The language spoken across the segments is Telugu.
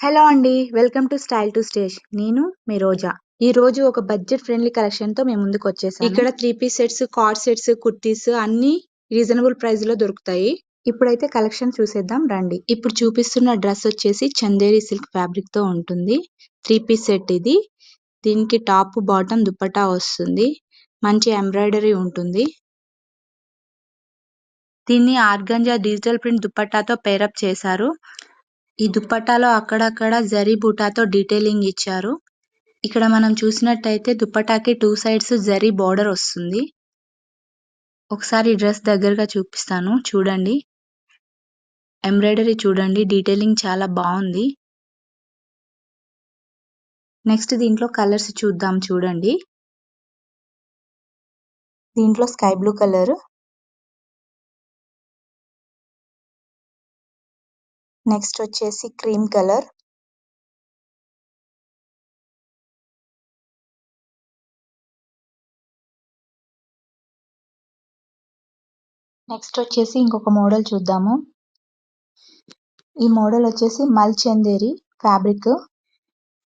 హలో అండి. Welcome to style to stage. నేను మీ రోజా. ఈ రోజు ఒక బడ్జెట్ ఫ్రెండ్లీ కలెక్షన్ తో మేము ముందుకు వచ్చేసాను. ఇక్కడ 3 piece sets, cord sets, kurtis అన్ని రీజనబుల్ ప్రైస్ లో దొరుకుతాయి. ఇప్పుడైతే కలెక్షన్ చూసేద్దాం రండి. ఇప్పుడు చూపిస్తున్న డ్రెస్ వచ్చేసి చందేరి సిల్క్ ఫ్యాబ్రిక్ తో ఉంటుంది. 3 పీస్ సెట్ ఇది. దీనికి టాప్ బాటమ్ దుపట్టా వస్తుంది. మంచి ఎంబ్రాయిడరీ ఉంటుంది. దీన్ని ఆర్గంజా డిజిటల్ ప్రింట్ దుపట్టాతో పేరప్ చేశారు. ఈ దుపట్టాలో అక్కడక్కడ జరీ బూటాతో డీటెయిలింగ్ ఇచ్చారు. ఇక్కడ మనం చూసినట్టయితే దుపట్టాకి 2 సైడ్స్ జరీ బార్డర్ వస్తుంది. ఒకసారి డ్రెస్ దగ్గరగా చూపిస్తాను చూడండి. ఎంబ్రాయిడరీ చూడండి, డీటెయిలింగ్ చాలా బాగుంది. నెక్స్ట్ దీంట్లో కలర్స్ చూద్దాం చూడండి. దీంట్లో స్కై బ్లూ కలర్, నెక్స్ట్ వచ్చేసి క్రీమ్ కలర్, నెక్స్ట్ వచ్చేసి ఇంకొక మోడల్ చూద్దాము. ఈ మోడల్ వచ్చేసి మల్ చందేరి ఫ్యాబ్రిక్.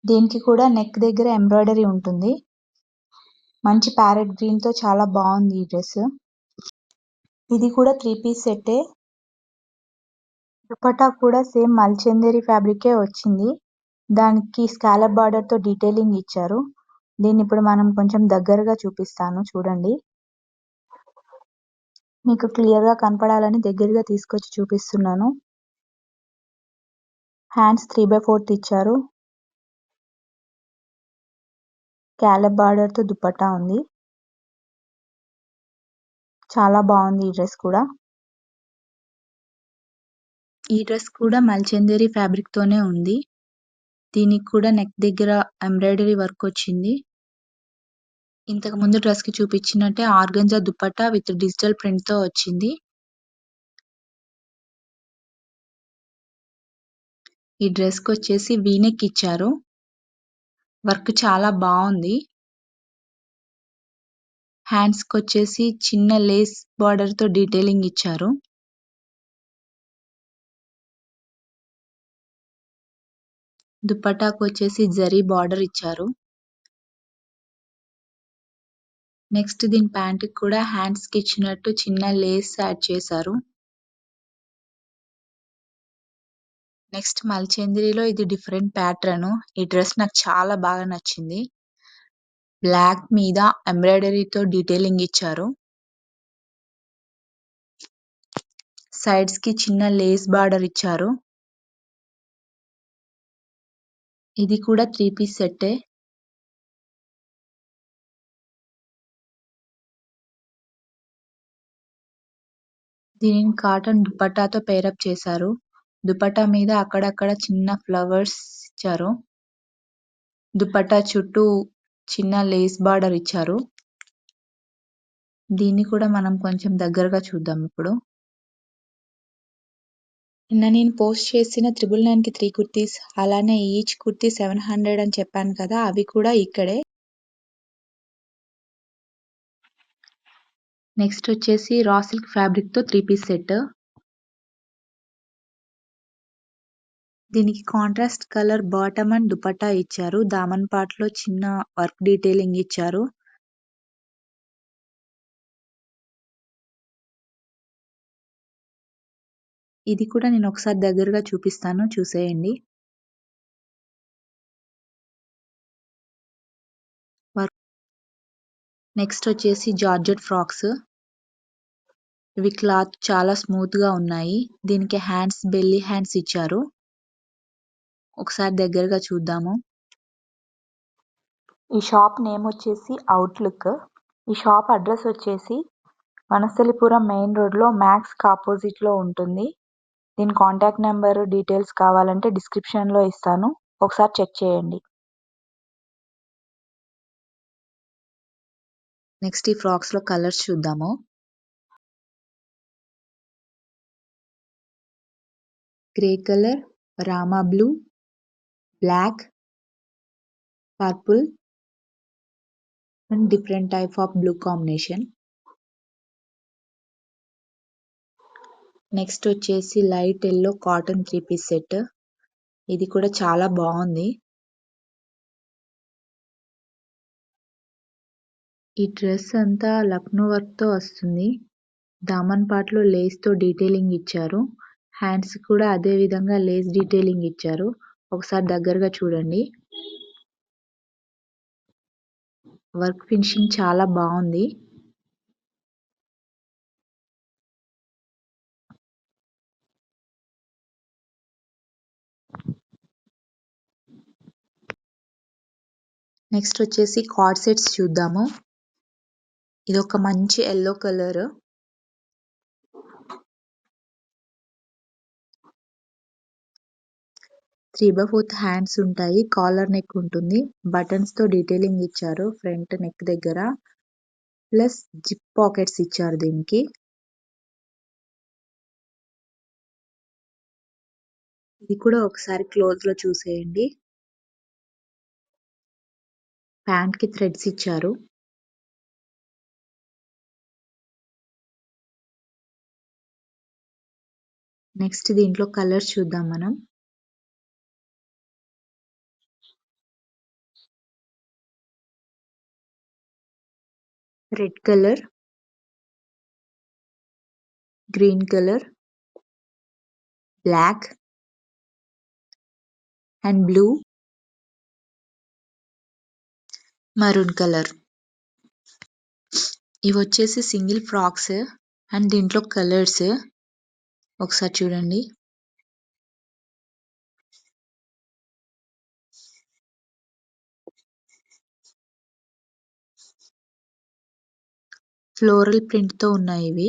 దీనికి కూడా నెక్ దగ్గర ఎంబ్రాయిడరీ ఉంటుంది. మంచి ప్యారెట్ గ్రీన్ తో చాలా బాగుంది ఈ డ్రెస్. ఇది కూడా 3 పీస్ సెట్టే. దుపట్టా కూడా సేమ్ మల్ చందేరి ఫ్యాబ్రికే వచ్చింది. దానికి స్కాలప్ బార్డర్ తో డీటెయిలింగ్ ఇచ్చారు. దీన్ని ఇప్పుడు మనం కొంచెం దగ్గరగా చూపిస్తాను చూడండి. మీకు క్లియర్ గా కనపడాలని దగ్గరగా తీసుకొచ్చి చూపిస్తున్నాను. హ్యాండ్స్ 3/4 ఇచ్చారు. స్కాలప్ బార్డర్ తో దుపట్టా ఉంది. చాలా బాగుంది ఈ డ్రెస్ కూడా. ఈ డ్రెస్ కూడా మల్చందేరి ఫ్యాబ్రిక్ తోనే ఉంది. దీనికి కూడా నెక్ దగ్గర ఎంబ్రాయిడరీ వర్క్ వచ్చింది. ఇంతకు ముందు డ్రెస్ కి చూపించినట్టే organza dupatta with digital print తో వచ్చింది. ఈ డ్రెస్ కి వచ్చేసి వీనెక్ ఇచ్చారు. వర్క్ చాలా బాగుంది. హ్యాండ్స్ కి వచ్చేసి చిన్న లేస్ బార్డర్ తో డీటెయిలింగ్ ఇచ్చారు. దుపట్టాకు వచ్చేసి జరీ బార్డర్ ఇచ్చారు. నెక్స్ట్ దీని ప్యాంట్ కి కూడా హ్యాండ్స్ కి ఇచ్చినట్టు చిన్న లేస్ యాడ్ చేశారు. నెక్స్ట్ మల్చంద్రిలో ఇది డిఫరెంట్ ప్యాటర్న్. ఈ డ్రెస్ నాకు చాలా బాగా నచ్చింది. బ్లాక్ మీద ఎంబ్రాయిడరీతో డీటెయిలింగ్ ఇచ్చారు. సైడ్స్ కి చిన్న లేస్ బార్డర్ ఇచ్చారు. ఇది కూడా 3 పీస్ సెట్టే. దీనిని కాటన్ దుపట్టాతో పేరప్ చేశారు. దుపట్టా మీద అక్కడక్కడ చిన్న ఫ్లవర్స్ ఇచ్చారు. దుపట్టా చుట్టూ చిన్న లేస్ బార్డర్ ఇచ్చారు. దీన్ని కూడా మనం కొంచెం దగ్గరగా చూద్దాం ఇప్పుడు. నిన్న నేను పోస్ట్ చేసిన 999 కి 3 కుర్తీస్, అలానే ఈచ్ కుర్తీ 700 అని చెప్పాను కదా, అవి కూడా ఇక్కడే. నెక్స్ట్ వచ్చేసి రా సిల్క్ ఫ్యాబ్రిక్ తో 3 పీస్ సెట్. దీనికి contrast colour bottom and dupatta ఇచ్చారు. దామన్ పార్ట్ లో చిన్న వర్క్ డీటెయిలింగ్ ఇచ్చారు. ఇది కూడా నేను ఒకసారి దగ్గరగా చూపిస్తాను చూసేయండి. నెక్స్ట్ వచ్చేసి జార్జెట్ ఫ్రాక్స్. ఇవి క్లాత్ చాలా స్మూత్ గా ఉన్నాయి. దీనికి హ్యాండ్స్ బెల్లీ హ్యాండ్స్ ఇచ్చారు. ఒకసారి దగ్గరగా చూద్దాము. ఈ షాప్ నేమ్ వచ్చేసి అవుట్లుక్. ఈ షాప్ అడ్రస్ వచ్చేసి వనస్థలిపురం మెయిన్ రోడ్ లో మ్యాక్స్ ఆపోజిట్ లో ఉంటుంది. దీని కాంటాక్ట్ నెంబర్ డీటెయిల్స్ కావాలంటే డిస్క్రిప్షన్ లో ఇస్తాను, ఒకసారి చెక్ చేయండి. నెక్స్ట్ ఈ ఫ్రాక్స్ లో కలర్స్ చూద్దాము. Grey colour, Rama blue, black, purple and different type of blue combination. Next వచ్చేసి light yellow cotton 3 piece set. ఇది కూడా చాలా బాగుంది. ఈ డ్రెస్ అంతా లక్నో వర్క్ తో వస్తుంది. దామన్ పార్ట్ లో లేస్ తో డీటెయిలింగ్ ఇచ్చారు. హ్యాండ్స్ కూడా అదే విధంగా లేస్ డీటెయిలింగ్ ఇచ్చారు. ఒకసారి దగ్గరగా చూడండి. వర్క్ ఫినిషింగ్ చాలా బాగుంది. నెక్స్ట్ వచ్చేసి కార్డ్ సెట్స్ చూద్దాము. ఇది ఒక మంచి ఎల్లో కలర్. 3/4 హ్యాండ్స్ ఉంటాయి. కాలర్ నెక్ ఉంటుంది. బటన్స్ తో డీటెయిలింగ్ ఇచ్చారు ఫ్రంట్ నెక్ దగ్గర. ప్లస్ జిప్ పాకెట్స్ ఇచ్చారు దీనికి. ఇది కూడా ఒకసారి క్లోజ్ లో చూసేయండి. ప్యాంట్ కి థ్రెడ్స్ ఇచ్చారు. నెక్స్ట్ దీంట్లో కలర్స్ చూద్దాం మనం. Red colour, green colour, black and blue, maroon colour. ఇవి వచ్చేసి సింగిల్ ఫ్రాక్స్ అండ్ దీంట్లో కలర్స్ ఒకసారి చూడండి. ఫ్లోరల్ ప్రింట్ తో ఉన్నాయి ఇవి.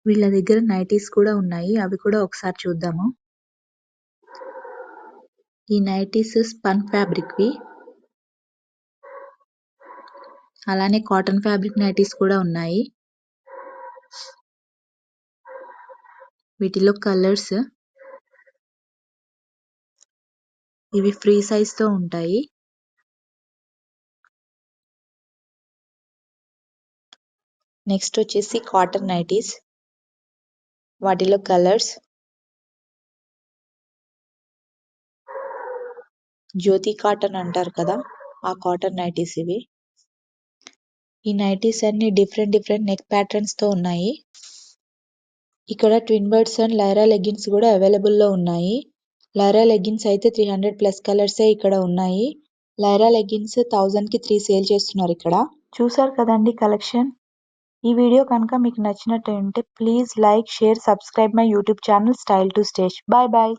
వీళ్ళ దగ్గర నైటీస్ కూడా ఉన్నాయి. అవి కూడా ఒకసారి చూద్దాము. ఈ నైటీస్ స్పన్ ఫ్యాబ్రిక్ వి. అలానే కాటన్ ఫ్యాబ్రిక్ నైటీస్ కూడా ఉన్నాయి. వీటిలో కలర్స్ ఇవి ఫ్రీ సైజ్ తో ఉంటాయి. నెక్స్ట్ వచ్చేసి కాటన్ నైటీస్. వాటిలో కలర్స్ జ్యోతి కాటన్ అంటారు కదా, ఆ కాటన్ నైటీస్ ఇవి. ఈ నైటీస్ అన్ని డిఫరెంట్ డిఫరెంట్ నెక్ ప్యాటర్న్స్ తో ఉన్నాయి. ఇక్కడ twin birds and Lyra leggings కూడా అవైలబుల్ లో ఉన్నాయి. లైరా లెగ్గిన్స్ అయితే 300+ కలర్సే ఇక్కడ ఉన్నాయి. లైరా లెగ్గిన్స్ 1000 కి 3 సేల్ చేస్తున్నారు ఇక్కడ. చూసారు కదండి కలెక్షన్. ఈ వీడియో కనుక మీకు నచ్చినట్టు ఉంటే please like, share, subscribe my YouTube channel style to stage. Bye bye.